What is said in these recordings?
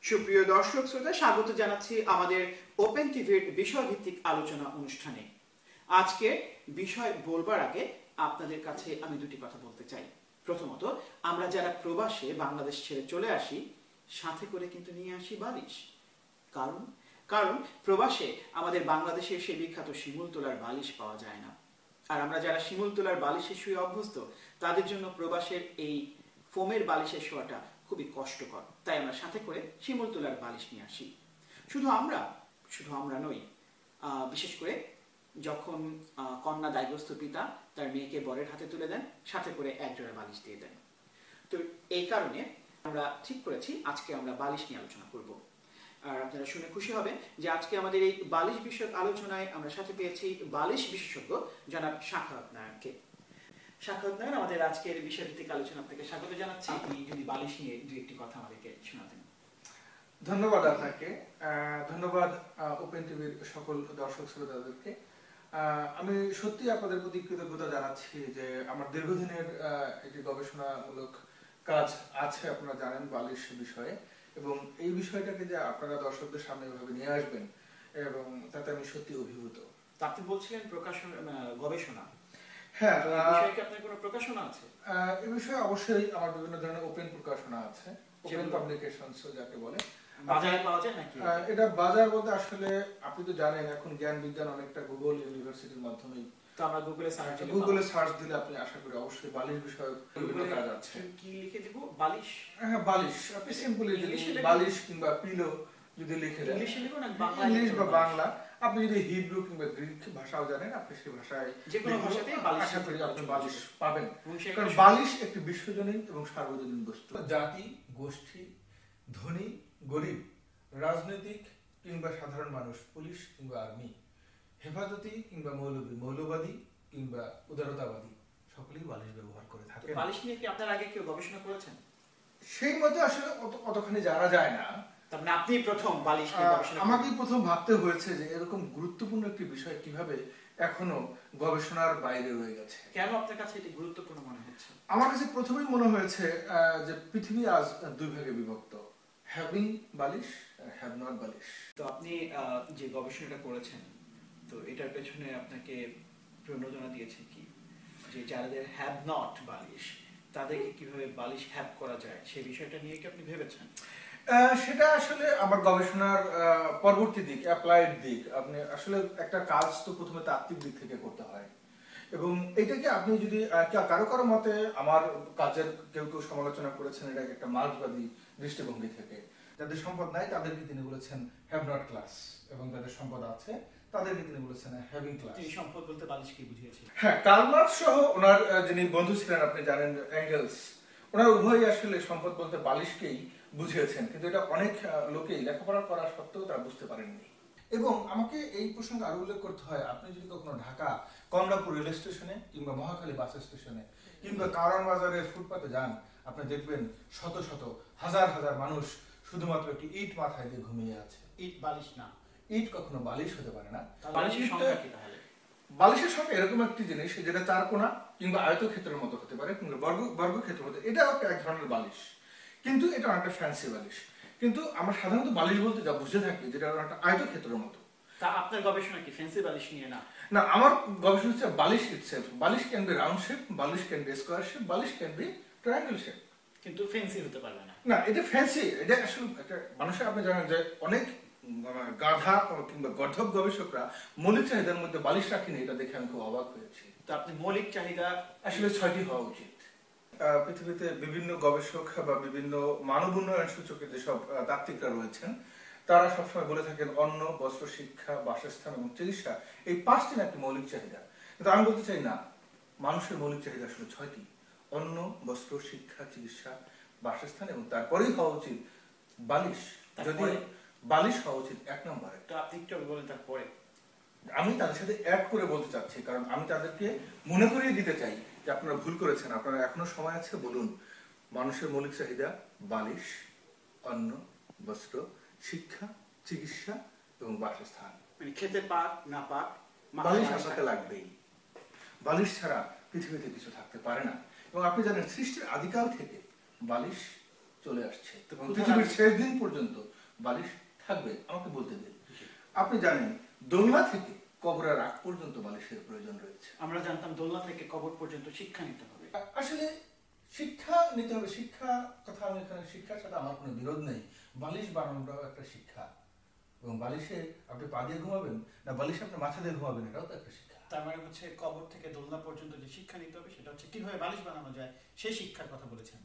সুপ্রিয় দর্শক শ্রোতা, স্বাগত জানাচ্ছি আমাদের ওপেন টিভির বিষয়ভিত্তিক আলোচনা অনুষ্ঠানে। আজকে বিষয় বলবার আগে আপনাদের কাছে আমি দুটি কথা বলতে চাই। প্রথমত, আমরা যারা প্রবাসে বাংলাদেশ ছেড়ে চলে আসি, সাথে করে কিন্তু নিয়ে আসি বালিশ। কারণ কারণ প্রবাসে আমাদের বাংলাদেশের সেই বিখ্যাত শিমুল তোলার বালিশ পাওয়া যায় না। আর আমরা যারা শিমুল তোলার বালিশে শুয়ে অভ্যস্ত, তাদের জন্য প্রবাসের এই ফোমের বালিশের শোয়াটা খুবই কষ্টকর। তাই আমরা সাথে করে শিমুল তোলার বালিশ নিয়ে আসি। শুধু আমরা নই, বিশেষ করে যখন কন্যা দায়গ্রস্ত পিতা তার মেয়েকে বরের হাতে তুলে দেন, সাথে করে একজোড়া বালিশ দিয়ে দেন। তো এই কারণে আমরা ঠিক করেছি আজকে আমরা বালিশ নিয়ে আলোচনা করব। আর আপনারা শুনে খুশি হবেন যে আজকে আমাদের এই বালিশ বিষয়ক আলোচনায় আমরা সাথে পেয়েছি বালিশ বিশেষজ্ঞ জনাব সাখাওয়াত নায়ারকে। সাখাওয়াত নায়ার, আমাদের আজকের বিষয়ভিত্তিক আলোচনা আপনাকে স্বাগত জানাচ্ছি। আপনি যদি বালিশ নিয়ে দুই একটি কথা আমাদেরকে শোনাতেন। ধন্যবাদ আপনাকে। ধন্যবাদ ওপেন টিভির সকল দর্শক শ্রোতাদেরকে। আমি সত্যি আপনাদের প্রতি কৃতজ্ঞতা জানাচ্ছি যে আমার দীর্ঘদিনের একটি গবেষণামূলক কাজ আছে, আপনারা জানেন, বালিশ বিষয়ে, এবং এই বিষয়টাকে যে আপনারা দর্শকদের সামনে এভাবে নিয়ে আসবেন এবং তাতে আমি সত্যি অভিভূত। আপনি বলছিলেন গবেষণা। হ্যাঁ, এই বিষয়ে কি আপনার কোনো প্রকাশনা আছে? এই বিষয়ে অবশ্যই আমার বিভিন্ন ধরনের ওপেন প্রকাশনা আছে, ওপেন পাবলিকেশনস যাকে বলে। বাজারে পাওয়া যায় নাকি? এটা বাজার বলতে আসলে আপনি তো জানেন এখন জ্ঞান বিজ্ঞান অনেকটা গুগল ইউনিভার্সিটির মাধ্যমেই। তো আমরা গুগলে সার্চ দিলে আপনি আশা করি অবশ্যই বালিশ বিষয়ক বিভিন্ন কাজ আছে। কি লিখে দিব? বালিশ? হ্যাঁ, বালিশ। আপনি সিম্পলি বালিশ কিংবা পিলো যদি লিখে দেন, ইংলিশে লিখুন না বাংলা? ইংলিশ বা বাংলা। আপনি যদি হিব্রু কিংবা গ্রিক ভাষাও জানেন, আপনি সেই ভাষায় যে কোনো ভাষাতেই বালিশ আশা করি আপনি বালিশ পাবেন। কারণ বালিশ একটি বিশ্বজনীন এবং সার্বজনীন বস্তু। জাতি, গোষ্ঠী, ধনী, গরিব, রাজনৈতিক কিংবা সাধারণ মানুষ, পুলিশ কিংবা আর্মি, হেফাজতি কিংবা মৌলবাদী কিংবা উদারতাবাদী, সকলেই বালিশ ব্যবহার করে থাকে। বালিশ নিয়ে কি আপনার আগে কেউ গবেষণা করেছেন? সেই মধ্যে আসলে অতখানি জানা যায় না। তারপরে আপনি প্রথম বালিশ নিয়ে গবেষণা? আমাকেই প্রথম ভাবতে হয়েছে যে এরকম গুরুত্বপূর্ণ একটি বিষয় কিভাবে এখনো গবেষণার বাইরে রয়ে গেছে। কেন আপনার কাছে এটি গুরুত্বপূর্ণ মনে হচ্ছে? আমার কাছে প্রথমেই মনে হয়েছে যে পৃথিবী আজ দুই ভাগে বিভক্ত, হ্যাভিং বালিশ, হ্যাভ নট বালিশ। তো আপনি যে গবেষণাটা করেছেন, তো এটার পেছনে আপনাকে প্রণোদনা দিয়েছে কি যে যাদের হ্যাভ নট বালিশ তাদেরকে কিভাবে বালিশ হ্যাভ করা যায়, সেই বিষয়টা নিয়ে কি আপনি ভেবেছেন? সেটা আসলে আমার গবেষণার পরবর্তী দিক, অ্যাপ্লাইড দিক। আপনি আসলে একটা কাজ তো প্রথমে তাত্ত্বিক দিক থেকে করতে হয়, এবং এটাকে আপনি যদি কারো মতে আমার কাজের কেউ সমালোচনা করেছেন এটাকে একটা মার্ক্সবাদী দৃষ্টিভঙ্গি থেকে। যাদের সম্পদ নাই তাদেরকে তিনি বলেছেন হ্যাভ নট ক্লাস, এবং যাদের সম্পদ আছে তাদেরকে তিনি বলেছেন হ্যাভিং ক্লাস। এই সম্পদ বলতে বালিশ কি বুঝিয়েছেন? হ্যাঁ, কার্ল মার্কস সহ ওনার যিনি বন্ধু ছিলেন আপনি জানেন, এঙ্গেলস, ওনার উভয়ই আসলে সম্পদ বলতে বালিশকেই বুঝিয়েছেন, কিন্তু এটা অনেক লোকেই লেখাপড়া করা সত্ত্বেও তারা বুঝতে পারেননি। এবং আমাকে এই প্রসঙ্গে আরো উল্লেখ করতে হয়, আপনি যদি কখনো ঢাকা কমলাপুর রেল স্টেশনে কিংবা মহাখালী বাস স্টেশনে কিংবা কারণ বাজারের ফুটপাতে যান, আপনি দেখবেন শত শত হাজার হাজার মানুষ শুধুমাত্র একটি ইট মাথায় দিয়ে ঘুমিয়ে আছে। ইট বালিশ না? ইট কখনো বালিশ হতে পারে না। বালিশের সংখ্যা কি তাহলে? বালিশের সঙ্গে এরকম একটি জিনিস যেটা চারকোনা কিংবা আয়তক্ষেত্রের মতো হতে পারে কিংবা বর্গক্ষেত্রের মতো, এটা এক ধরনের বালিশ, কিন্তু এটা অনেকটা ফ্যান্সি বালিশ। কিন্তু আমরা সাধারণত বালিশ বলতে যা বুঝে থাকি যেটা একটা আয়তক্ষেত্রের মতো। তা আপনার গবেষণা কি ফ্যান্সি বালিশ নিয়ে? না, আমার গবেষণা হচ্ছে বালিশ ইটসেলফ। বালিশ ক্যান বি রাউন্ড শেপ, বালিশ ক্যান বি স্কয়ার শেপ, বালিশ ক্যান বি ট্রায়াঙ্গেল শেপ, কিন্তু ফ্যান্সি হতে পারবে না। না, এটা ফ্যান্সি। এটা আসলে একটা মানুষের, আপনি জানেন যে অনেক গাধা কিংবা গর্ধব গবেষকরা মৌলিক চাহিদার মধ্যে বালিশ রাখেনি, এটা দেখে আমি খুব অবাক হয়েছি। তো আপনি মৌলিক চাহিদা আসলে 6টি হওয়া উচিত। পৃথিবীতে বিভিন্ন গবেষক বা বিভিন্ন মানব উন্নয়ন সূচকে যেসব তাত্ত্বিকরা রয়েছেন তারা সবসময় বলে থাকেন অন্ন, বস্ত্র, শিক্ষা, বাসস্থান এবং চিকিৎসা, এই 5টি নাকি মৌলিক চাহিদা। কিন্তু আমি বলতে চাই না, মানুষের মৌলিক চাহিদা আসলে 6টি: অন্ন, বস্ত্র, শিক্ষা, চিকিৎসা, বাসস্থান, এবং তারপরেই হওয়া উচিত বালিশ। যদি বালিশ হওয়া উচিত 1 নম্বরে। তো আপনি একটু বলেন তারপরে। আমি তাদের সাথে অ্যাড করে বলতে চাচ্ছি, কারণ আমি তাদেরকে মনে করিয়ে দিতে চাই যে আপনারা ভুল করেছেন, আপনারা এখনো সময় আছে, বলুন মানুষের মৌলিক চাহিদা বালিশ, অন্ন, বস্ত্র, শিক্ষা, চিকিৎসা এবং বাসস্থান। মানে খেতে পাক না পাক বালিশ আপনাকে লাগবেই। বালিশ ছাড়া পৃথিবীতে কিছু থাকতে পারে না। এবং আপনি জানেন সৃষ্টির আদিকাল থেকে বালিশ চলে আসছে তো এবং কোথায় পৃথিবীর রাখবে? শেষ দিন পর্যন্ত বালিশ থাকবে। আমাকে বলতে দিন, আপনি জানেন দোলনা থেকে কবরের আগ পর্যন্ত বালিশের প্রয়োজন রয়েছে। আমরা জানতাম দোলনা থেকে কবর পর্যন্ত শিক্ষা নিতে হবে। আসলে শিক্ষা নিতে হবে, শিক্ষা কথা আমি এখানে, শিক্ষার সাথে আমার কোনো বিরোধ নেই। বালিশ বানানোটাও একটা শিক্ষা, এবং বালিশে আপনি পা দিয়ে ঘুমাবেন না বালিশে আপনি মাথা দিয়ে ঘুমাবেন, এটাও তো একটা শিক্ষা। তার মানে হচ্ছে কবর থেকে দোলনা পর্যন্ত যে শিক্ষা নিতে হবে সেটা হচ্ছে কিভাবে বালিশ বানানো যায় সেই শিক্ষার কথা বলেছেন।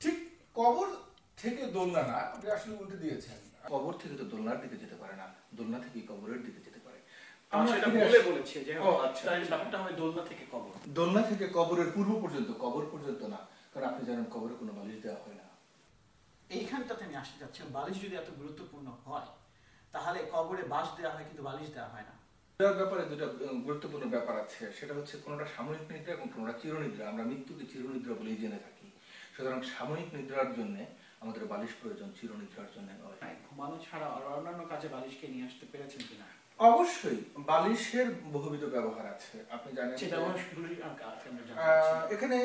ঠিক কবর থেকে দোলনা না, আপনি আসলে উল্টে দিয়েছেন। কবর থেকে তো দোলনার দিকে যেতে পারে না, দোলনা থেকে কবরের দিকে যেতে পারে। আমরা সেটা বলে বলেছি যে তাই ব্যাপারটা হয় দোলনা থেকে কবর। দোলনা থেকে কবরের পূর্ব পর্যন্ত, কবর পর্যন্ত না, কারণ আপনি জানেন কবরে কোনো বালিশ দেওয়া হয় না। এইখানটাতে আমি আসতে চাচ্ছি, বালিশ যদি এত গুরুত্বপূর্ণ হয় তাহলে কবরে বাঁশ দেওয়া হয় কিন্তু বালিশ দেওয়া হয় না। এটার ব্যাপারে দুটো গুরুত্বপূর্ণ ব্যাপার আছে, সেটা হচ্ছে কোনোটা সাময়িক নিদ্রা এবং কোনোটা চিরনিদ্রা। আমরা মৃত্যুকে চিরনিদ্রা বলেই জেনে থাকি। সুতরাং সাময়িক নিদ্রার জন্য আমাদের বালিশ প্রয়োজন, চিরনিদ্রার জন্য নয়। ঘুমানো ছাড়া আর অন্যান্য কাজে বালিশকে নিয়ে আসতে পেরেছেন কিনা? অবশ্যই বালিশের বহুবিধ ব্যবহার আছে, আপনি জানেন। এখানে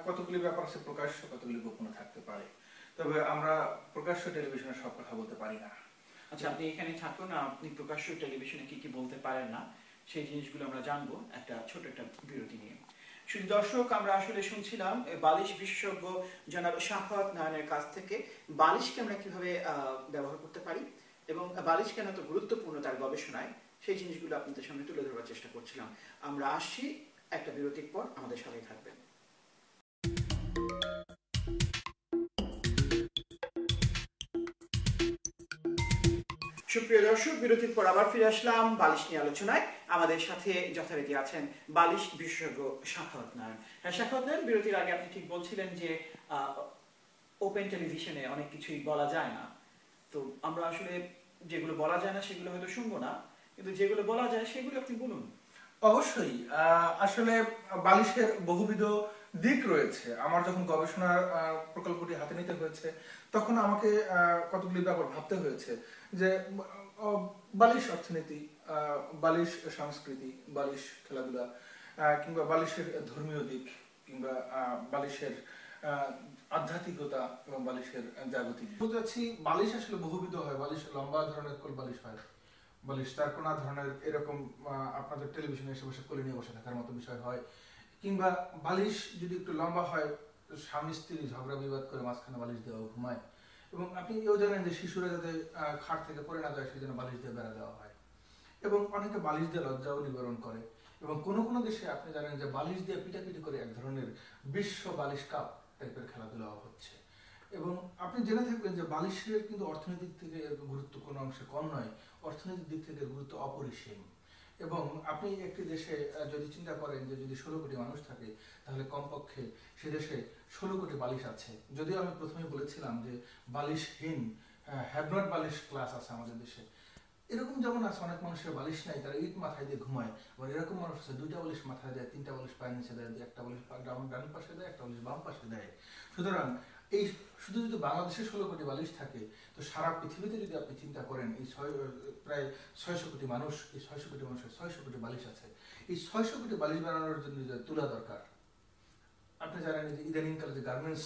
কতগুলি ব্যাপার আছে প্রকাশ্য, কতগুলি গোপন থাকতে পারে, তবে আমরা প্রকাশ্য টেলিভিশনে সব কথা বলতে পারি না। আচ্ছা, আপনি এখানে থাকুন, আপনি প্রকাশ্য টেলিভিশনে কি কি বলতে পারেন না সেই জিনিসগুলো আমরা জানবো একটা ছোট একটা বিরতি নিয়ে। শুধু দর্শক, আমরা আসলে শুনছিলাম বালিশ বিশেষজ্ঞ জনাব শাফাত নারায়ণের কাছ থেকে বালিশকে আমরা কিভাবে ব্যবহার করতে পারি এবং বালিশ কেন এত গুরুত্বপূর্ণ তার গবেষণায়, সেই জিনিসগুলো আপনাদের সামনে তুলে ধরার চেষ্টা করছিলাম। আমরা আসছি একটা বিরতির পর, আমাদের সাথেই থাকবেন। সুপ্রিয় দর্শক, বিরতির পর আবার ফিরে আসলাম বালিশ নিয়ে আলোচনায়। আমাদের সাথে যথারীতি আছেন বালিশ বিশেষজ্ঞ শাখাওয়াত নারায়ণ। হ্যাঁ শাখাওয়াত নারায়ণ, বিরতির আগে আপনি ঠিক বলছিলেন যে ওপেন টেলিভিশনে অনেক কিছুই বলা যায় না, তো আমরা আসলে যেগুলো বলা যায় না সেগুলো হয়তো শুনবো না, কিন্তু যেগুলো বলা যায় সেগুলো আপনি বলুন। অবশ্যই আসলে বালিশের বহুবিধ দিক রয়েছে। আমার যখন গবেষণার প্রকল্পটি হাতে নিতে হয়েছে তখন আমাকে কতগুলি ব্যাপার ভাবতে হয়েছে, যে বালিশ অর্থনীতি, বালিশ সংস্কৃতি, বালিশ খেলাধুলা, কিংবা বালিশের ধর্মীয় দিক, কিংবা বালিশের আধ্যাত্মিকতা এবং বালিশের জাগতিক। বলতে চাচ্ছি বালিশ আসলে বহুবিধ হয়। বালিশ লম্বা ধরনের কোল বালিশ হয়, বালিশ চারকোনা ধরনের এরকম আপনাদের টেলিভিশনে এসে বসে কোলে নিয়ে বসে থাকার মতো বিষয় হয়, কিংবা বালিশ যদি একটু লম্বা হয় স্বামী স্ত্রী ঝগড়া বিবাদ করে মাঝখানে বালিশ দেওয়া ঘুমায়। এবং আপনি এও জানেন যে শিশুরা যাতে খাট থেকে পড়ে না যায় সেই জন্য বালিশ দিয়ে বেড়া দেওয়া হয়, এবং অনেকে বালিশ দিয়ে লজ্জাও নিবারণ করে। এবং কোনো কোনো দেশে আপনি জানেন যে বালিশ দিয়ে পিটাপিটি করে এক ধরনের বিশ্ব বালিশ কাপ টাইপের খেলাধুলাও হচ্ছে। এবং আপনি জেনে থাকবেন যে বালিশের কিন্তু অর্থনৈতিক থেকে গুরুত্ব কোনো অংশে কম নয়, অর্থনৈতিক দিক থেকে গুরুত্ব অপরিসীম। এবং আপনি একটি দেশে যদি চিন্তা করেন যে যদি 16 কোটি মানুষ থাকে তাহলে কমপক্ষে সে দেশে 16 কোটি বালিশ আছে। যদিও আমি প্রথমে বলেছিলাম যে বালিশহীন হ্যাভ নট বালিশ ক্লাস আছে আমাদের দেশে, এরকম যেমন আছে অনেক মানুষের বালিশ নাই, তারা ইট মাথায় দিয়ে ঘুমায়। আবার এরকম মানুষ আছে 2টা বালিশ মাথায় দেয়, 3টা বালিশ পায়ের নিচে দেয়, একটা বালিশ ডান পাশে দেয়, একটা বালিশ বাম পাশে দেয়। সুতরাং এই শুধু যদি বাংলাদেশে 16 কোটি বালিশ থাকে, তো সারা পৃথিবীতে যদি আপনি চিন্তা করেন এই প্রায় 600 কোটি মানুষ, এই 600 কোটি মানুষের 600 কোটি বালিশ আছে। এই 600 কোটি বালিশ বানানোর জন্য যে তুলা দরকার, আপনি জানেন যে ইদানিংকালে যে গার্মেন্টস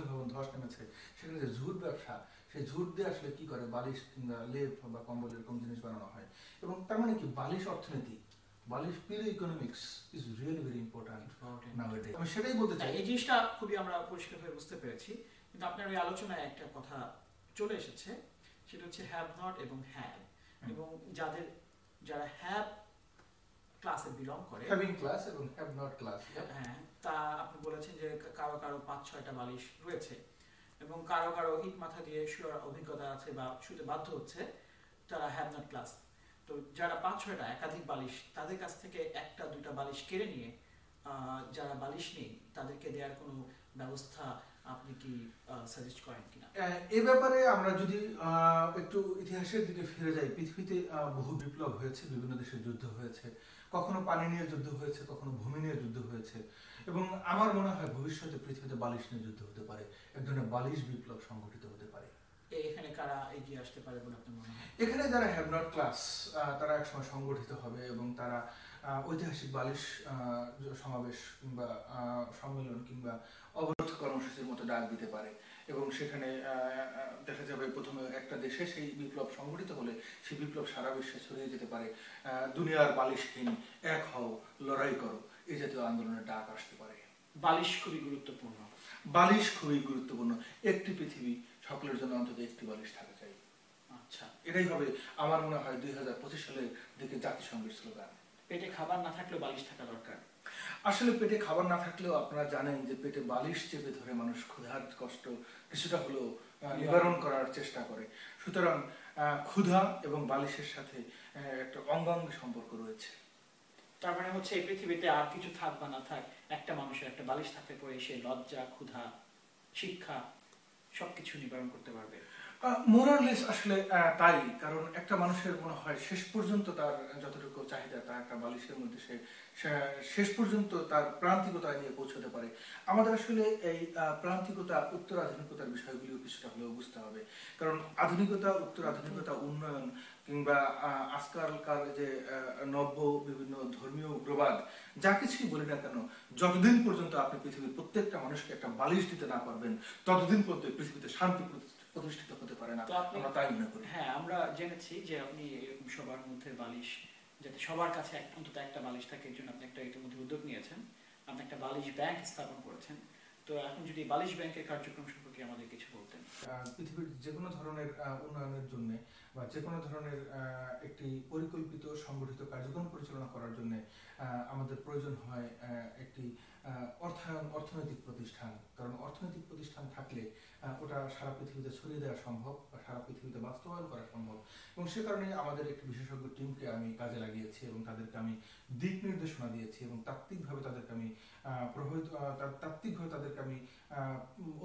ভবন ধস নেমেছে, সেখানে যে ঝুট ব্যবসা, সেই ঝুট দিয়ে আসলে কি করে বালিশ কিংবা লেপ বা কম্বল এরকম জিনিস বানানো হয়। এবং তার মানে কি বালিশ অর্থনীতি, বালিশ pillow economics is really very important নাওয়াডেজ। আমি সেটাই বলতে চাই। এই জিনিসটা খুবই আমরা পরিষ্কারভাবে বুঝতে পেরেছি, কিন্তু আপনার ওই আলোচনায় একটা কথা চলে এসেছে, সেটা হচ্ছে হ্যাভ নট এবং হ্যাভ। এবং যারা হ্যাভ ক্লাসে বিলং করে, হ্যাভিং ক্লাস এবং হ্যাভ নট ক্লাস, হ্যাঁ, তা আপনি বলেছেন যে কারো কারো 5-6টা বালিশ রয়েছে এবং কারো কারো ইট মাথা দিয়ে শোয়ার অভিজ্ঞতা আছে বা শুতে বাধ্য হচ্ছে, তারা হ্যাভ নট ক্লাস। তো যারা 5-6টা একাধিক বালিশ, তাদের কাছ থেকে 1-2টা বালিশ কেড়ে নিয়ে যারা বালিশ নেই তাদেরকে দেওয়ার কোনো ব্যবস্থা আপনি কি সাজেস্ট করেন কিনা? এই ব্যাপারে আমরা যদি একটু ইতিহাসের দিকে ফিরে যাই, পৃথিবীতে বহু বিপ্লব হয়েছে, বিভিন্ন দেশে যুদ্ধ হয়েছে, কখনো পানি নিয়ে যুদ্ধ হয়েছে, কখনো ভূমি নিয়ে যুদ্ধ হয়েছে। এবং আমার মনে হয় ভবিষ্যতে পৃথিবীতে বালিশ নিয়ে যুদ্ধ হতে পারে, এক ধরনের বালিশ বিপ্লব সংঘটিত হতে পারে। এখানে কারা এগিয়ে আসতে পারে বলে আপনার মনে হয়? এখানে যারা হ্যাভ নট ক্লাস, তারা একসময় সংগঠিত হবে এবং তারা ঐতিহাসিক বালিশ সমাবেশ কিংবা সম্মেলন কিংবা অবরোধ কর্মসূচির মতো ডাক দিতে পারে এবং সেখানে দেখা যাবে প্রথমে একটা দেশে সেই বিপ্লব সংঘটিত হলে সেই বিপ্লব সারা বিশ্বে ছড়িয়ে যেতে পারে। দুনিয়ার বালিশহীন এক হও, লড়াই করো, এই জাতীয় আন্দোলনের ডাক আসতে পারে। বালিশ খুবই গুরুত্বপূর্ণ। বালিশ খুবই গুরুত্বপূর্ণ। একটি পৃথিবী, সকলের জন্য অন্তত একটি বালিশ থাকা চাই। আচ্ছা, এটাই হবে আমার মনে হয় 2025 সালের দিকে জাতিসংঘের স্লোগান। পেটে খাবার না থাকলেও বালিশ থাকা দরকার। আসলে পেটে খাবার না থাকলেও আপনারা জানেন যে পেটে বালিশ চেপে ধরে মানুষ ক্ষুধার কষ্ট কিছুটা হলেও নিবারণ করার চেষ্টা করে। সুতরাং ক্ষুধা এবং বালিশের সাথে একটা অঙ্গাঙ্গী সম্পর্ক রয়েছে। তার মানে হচ্ছে এই পৃথিবীতে আর কিছু থাক বা না থাক, একটা মানুষের একটা বালিশ থাকতে পরে সে লজ্জা, ক্ষুধা, শিক্ষা সবকিছু নিবারণ করতে পারবে। মোরালেস আসলে তাই, কারণ একটা মানুষের মনে হয় শেষ পর্যন্ত তার যতটুকু চাহিদা তার একটা বালিশের মধ্যে সে শেষ পর্যন্ত তার প্রান্তিকতায় নিয়ে পৌঁছতে পারে। আমাদের আসলে এই প্রান্তিকতা উত্তর আধুনিকতার বিষয়গুলিও কিছুটা হলেও বুঝতে হবে, কারণ আধুনিকতা, উত্তর আধুনিকতা, উন্নয়ন কিংবা আজকালকার যে নব্য বিভিন্ন ধর্মীয় উগ্রবাদ যা কিছুই বলি না কেন, যতদিন পর্যন্ত আপনি পৃথিবীর প্রত্যেকটা মানুষকে একটা বালিশ দিতে না পারবেন ততদিন পর্যন্ত পৃথিবীতে শান্তি প্রতিষ্ঠিত হতে পারে না। আমরা তাই মনে করি। হ্যাঁ, আমরা জেনেছি যে আপনি এরকম সবার মধ্যে বালিশ, যাতে সবার কাছে অন্তত একটা বালিশ থাকে, এর জন্য আপনি একটা ইতিমধ্যে উদ্যোগ নিয়েছেন। আপনি একটা বালিশ ব্যাংক স্থাপন করেছেন। তো এখন যদি বালিশ ব্যাংকের কার্যক্রম সম্পর্কে আমাদের কিছু বলতেন। পৃথিবীর যে কোনো ধরনের উন্নয়নের জন্য বা যে কোনো ধরনের একটি পরিকল্পিত সংগঠিত কার্যক্রম পরিচালনা করার জন্য আমাদের প্রয়োজন হয় একটি অর্থনৈতিক প্রতিষ্ঠান, কারণ অর্থনৈতিক প্রতিষ্ঠান থাকলে ওটা সারা পৃথিবীতে ছড়িয়ে দেওয়া সম্ভব বা সারা পৃথিবীতে বাস্তবায়ন করা সম্ভব। এবং সে কারণে আমাদের একটি বিশেষজ্ঞ টিমকে আমি কাজে লাগিয়েছি এবং তাদেরকে আমি দিক নির্দেশনা দিয়েছি এবং তাত্ত্বিকভাবে তাদেরকে আমি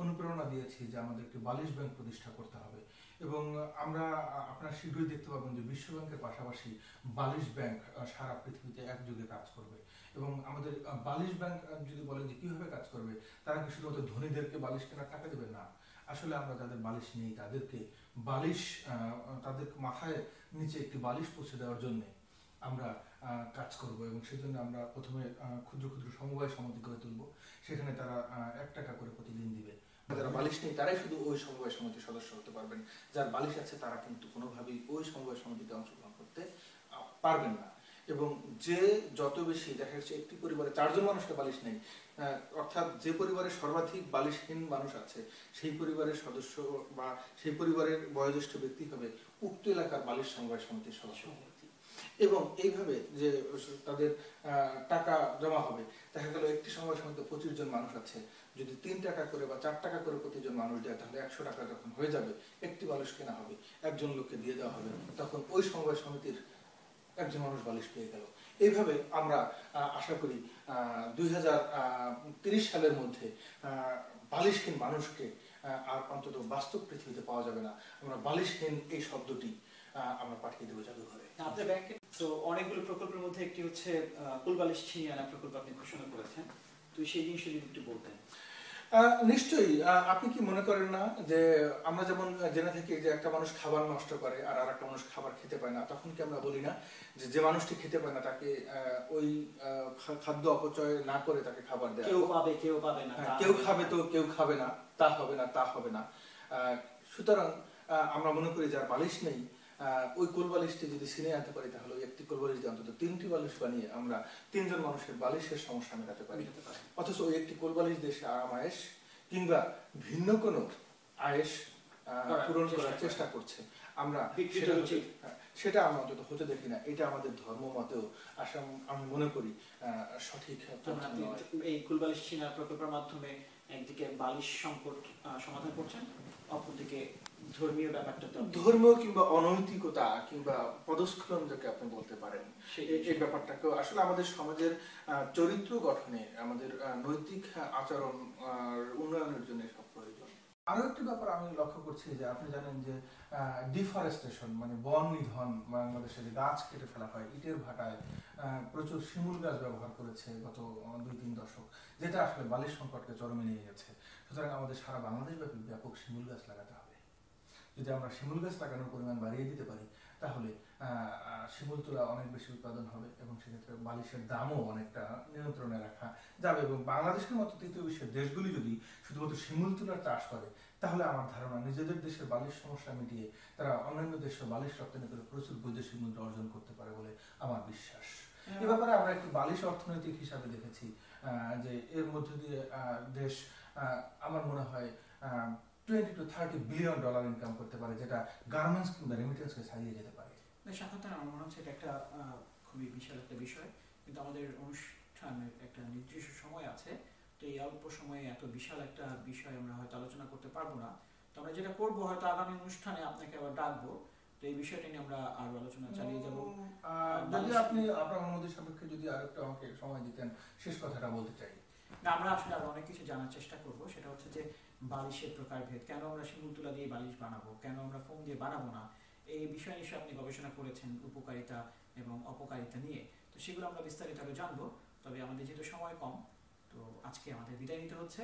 অনুপ্রেরণা দিয়েছি যে আমাদের একটি বালিশ ব্যাংক প্রতিষ্ঠা করতে হবে। এবং আপনারা শীঘ্রই দেখতে পাবেন যে বিশ্ব ব্যাংকের পাশাপাশি বালিশ ব্যাংক সারা পৃথিবীতে একযোগে কাজ করবে। এবং আমাদের বালিশ ব্যাংক যদি বলেন যে কিভাবে কাজ করবে, তারা কি শুধুমাত্র ধনীদেরকে বালিশ কেনার টাকা দেবে? না, আসলে আমরা যাদের বালিশ নেই তাদেরকে বালিশ, তাদের মাথায় নিচে একটি বালিশ পৌঁছে দেওয়ার জন্য আমরা কাজ করব। এবং সেই জন্য আমরা প্রথমে ক্ষুদ্র ক্ষুদ্র সমবায় সমিতি গড়ে তুলব, সেখানে তারা 1 টাকা করে প্রতিদিন দিবে। যারা বালিশ নেই তারাই শুধু ওই সমবায় সমিতির সদস্য হতে পারবেন, যার বালিশ আছে তারা কিন্তু কোনোভাবেই ওই সমবায় সমিতিতে অংশগ্রহণ করতে পারবেন না। এবং যে যত বেশি দেখা যাচ্ছে একটি পরিবারে 4 জন মানুষের বালিশ নেই, অর্থাৎ যে পরিবারে সর্বাধিক বালিশহীন মানুষ আছে সেই পরিবারের সদস্য বা সেই পরিবারের বয়োজ্যেষ্ঠ ব্যক্তি হবে উক্ত এলাকার বালিশ সমবায় সমিতির সদস্য। এবং এইভাবে যে তাদের টাকা জমা হবে, দেখা গেল একটি সমবায় সমিতিতে 25 জন মানুষ আছে, যদি 3 টাকা করে বা 4 টাকা করে প্রতিজন মানুষ দেয় তাহলে 100 টাকা যখন হয়ে যাবে, একটি বালিশ কেনা হবে, একজন লোককে দিয়ে দেওয়া হবে, তখন ওই সমবায় সমিতির একজন মানুষ বালিশ পেয়ে গেল। এইভাবে আমরা আশা করি 2030 সালের মধ্যে বালিশহীন মানুষকে আর অন্তত বাস্তব পৃথিবীতে পাওয়া যাবে না। আমরা বালিশহীন এই শব্দটি আমরা পাঠিয়ে দেবো জাদুঘরে। আপনার ব্যাংকে তো অনেকগুলো প্রকল্পের মধ্যে একটি হচ্ছে কুলবালিশ ছিনিয়ে আনা প্রকল্প আপনি ঘোষণা করেছেন, তো সেই জিনিসটা যদি একটু বলতেন। নিশ্চয়ই। আপনি কি মনে করেন না যে আমরা যেমন জেনে থাকি যে একটা মানুষ খাবার নষ্ট করে আর আরেকটা মানুষ খাবার খেতে পায় না, তখন কি আমরা বলি না যে মানুষটি খেতে পায় না তাকে ওই খাদ্য অপচয় না করে তাকে খাবার দেয়? কেউ পাবে কেউ পাবে না, কেউ খাবে তো কেউ খাবে না, তা হবে না তা হবে না। সুতরাং আমরা মনে করি যার বালিশ নেই ওই কোলবালিশটি যদি ছিনিয়ে আনতে পারি তাহলে ওই একটি কোলবালিশ দিয়ে অন্তত 3টি বালিশ বানিয়ে আমরা 3 জন মানুষের বালিশের সমস্যা মেটাতে পারি। অথচ ওই একটি কোলবালিশ দেশে আরাম আয়েশ কিংবা ভিন্ন কোনো আয়েশ পূরণ করার চেষ্টা করছে, আমরা সেটা আমরা অন্তত হতে দেখি না। এটা আমাদের ধর্ম মতেও আমি মনে করি সঠিক। এই কুলবালিশ ছিনার প্রকল্পের মাধ্যমে একদিকে বালিশ সংকট সমাধান করছেন, অপরদিকে ধর্মীয় ব্যাপারটা, ধর্মীয় কিংবা অনৈতিকতা কিংবা পদস্খলন যাকে আপনি বলতে পারেন, এই ব্যাপারটাকেও আসলে আমাদের সমাজের চরিত্র গঠনে, আমাদের নৈতিক আচরণ উন্নয়নের জন্য সব প্রয়োজন। আরো একটি ব্যাপার আমি লক্ষ্য করছি যে আপনি জানেন যে ডিফরেস্টেশন মানে বন নিধন, বাংলাদেশে যে গাছ কেটে ফেলা হয় ইটের ভাটায়, প্রচুর শিমুল গাছ ব্যবহার করেছে গত 2-3 দশক, যেটা আসলে বালিশ সংকটকে চরমে নিয়ে গেছে। সুতরাং আমাদের সারা বাংলাদেশ ব্যাপী ব্যাপক শিমুল গাছ লাগাতে হবে। যদি আমরা শিমুল গাছ লাগানোর পরিমাণ বাড়িয়ে দিতে পারি তাহলে শিমুল তুলা অনেক বেশি উৎপাদন হবে এবং সেক্ষেত্রে বালিশের দামও অনেকটা নিয়ন্ত্রণে রাখা যাবে। এবং বাংলাদেশের মতো তৃতীয় বিশ্বের দেশগুলি যদি শুধুমাত্র শিমুল তুলার চাষ করে তাহলে আমার ধারণা নিজেদের দেশের বালিশ সমস্যা মিটিয়ে তারা অন্যান্য দেশে বালিশ রপ্তানি করে প্রচুর বৈদেশিক মুদ্রা অর্জন করতে পারে বলে আমার বিশ্বাস। এ ব্যাপারে আমরা একটি বালিশ অর্থনৈতিক হিসাবে দেখেছি যে এর মধ্য দিয়ে দেশ আমার মনে হয় $20 to $30 বিলিয়ন ইনকাম করতে পারে, যেটা গার্মেন্টস কিংবা রেমিটেন্সকে ছাড়িয়ে যেতে পারে। সাক্ষাৎ আমার মনে হচ্ছে এটা একটা খুবই বিশাল একটা বিষয়, কিন্তু আমাদের অনুষ্ঠানের একটা নির্দিষ্ট সময় আছে, তো এই অল্প সময়ে এত বিশাল একটা বিষয় আমরা হয়তো আলোচনা করতে পারবো না। তো আমরা যেটা করবো হয়তো আগামী অনুষ্ঠানে আপনাকে আবার ডাকবো, তো এই বিষয়টা নিয়ে আমরা আরো আলোচনা চালিয়ে যাবো। যদি আপনি আপনার অনুমতি সাপেক্ষে যদি আরেকটু আমাকে সময় দিতেন শেষ কথাটা বলতে চাই। না, আমরা আসলে আরো অনেক কিছু জানার চেষ্টা করব। সেটা হচ্ছে যে বালিশের প্রকারভেদ, কেন আমরা শিমুল তুলা দিয়ে বালিশ বানাবো, কেন আমরা ফোম দিয়ে বানাবো না, এই বিষয় নিয়ে আপনি গবেষণা করেছেন উপকারিতা এবং অপকারিতা নিয়ে, তো সেগুলো আমরা বিস্তারিত আরো জানবো। তবে আমাদের যেহেতু সময় কম, তো আজকে আমাদের বিদায় নিতে হচ্ছে।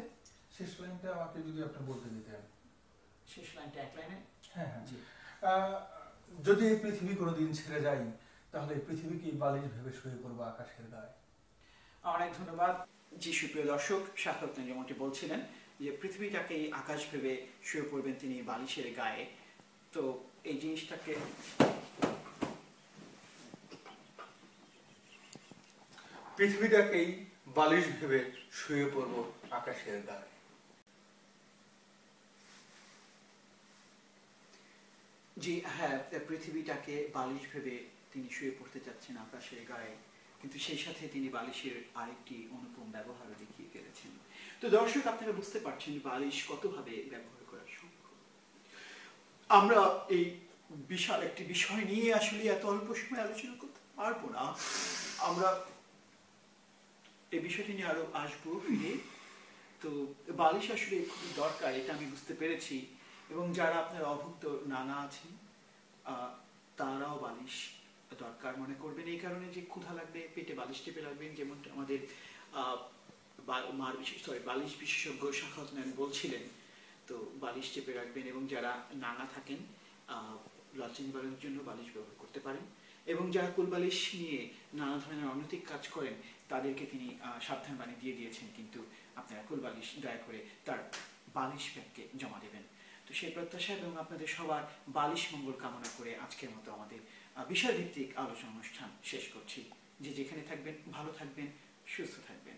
শেষ লাইনটা আমাকে যদি আপনি বলতে দিতেন। শেষ লাইনটা এক লাইনে? হ্যাঁ হ্যাঁ জি। যদি এই পৃথিবী কোনোদিন ছেড়ে যাই তাহলে পৃথিবীকে বালিশ ভেবে শুয়ে পড়বো আকাশের গায়ে। অনেক ধন্যবাদ। জি সুপ্রিয় দর্শক, সাক্ষাৎ যেমনটি বলছিলেন যে পৃথিবীটাকে আকাশ ভেবে শুয়ে পড়বেন তিনি বালিশের গায়ে, তো এই জিনিসটাকে পৃথিবীটাকেই বালিশ ভেবে শুয়ে পড়বো আকাশের গায়ে। জি হ্যাঁ, পৃথিবীটাকে বালিশ ভেবে তিনি শুয়ে পড়তে চাচ্ছেন আকাশের গায়ে, কিন্তু সেই সাথে তিনি বালিশের আরেকটি অনুপম ব্যবহারও দেখিয়ে গেছেন। তো দর্শক, আপনারা বুঝতে পারছেন বালিশ কতভাবে ব্যবহার করা সম্ভব। আমরা এই বিশাল একটি বিষয় নিয়ে আসলে এত অল্প সময় আলোচনা করতে পারবো না। আমরা এই বিষয়টি নিয়ে আরো আসবো ফিরে। তো বালিশ আসলে খুবই দরকার, এটা আমি বুঝতে পেরেছি। এবং যারা আপনার অভুক্ত নানা আছেন তারাও বালিশ দরকার মনে করবেন, এই কারণে যে ক্ষুধা লাগবে পেটে বালিশ টেপে রাখবেন, যেমন আমাদের বালিশ বিশেষজ্ঞ সাখাওয়াত ম্যাম বলছিলেন। তো বালিশ চেপে রাখবেন, এবং যারা নাঙা থাকেন লজ্জা নিবারণের জন্য বালিশ ব্যবহার করতে পারেন, এবং যারা কুলবালিশ নিয়ে নানা ধরনের অনৈতিক কাজ করেন তাদেরকে তিনি সাবধান বাণী দিয়ে দিয়েছেন, কিন্তু আপনারা কুলবালিশ দয়া করে তার বালিশ ব্যাগকে জমা দেবেন। তো সেই প্রত্যাশা এবং আপনাদের সবার বালিশ মঙ্গল কামনা করে আজকের মতো আমাদের বিষয়ভিত্তিক আলোচনা অনুষ্ঠান শেষ করছি। যে যেখানে থাকবেন ভালো থাকবেন, সুস্থ থাকবেন।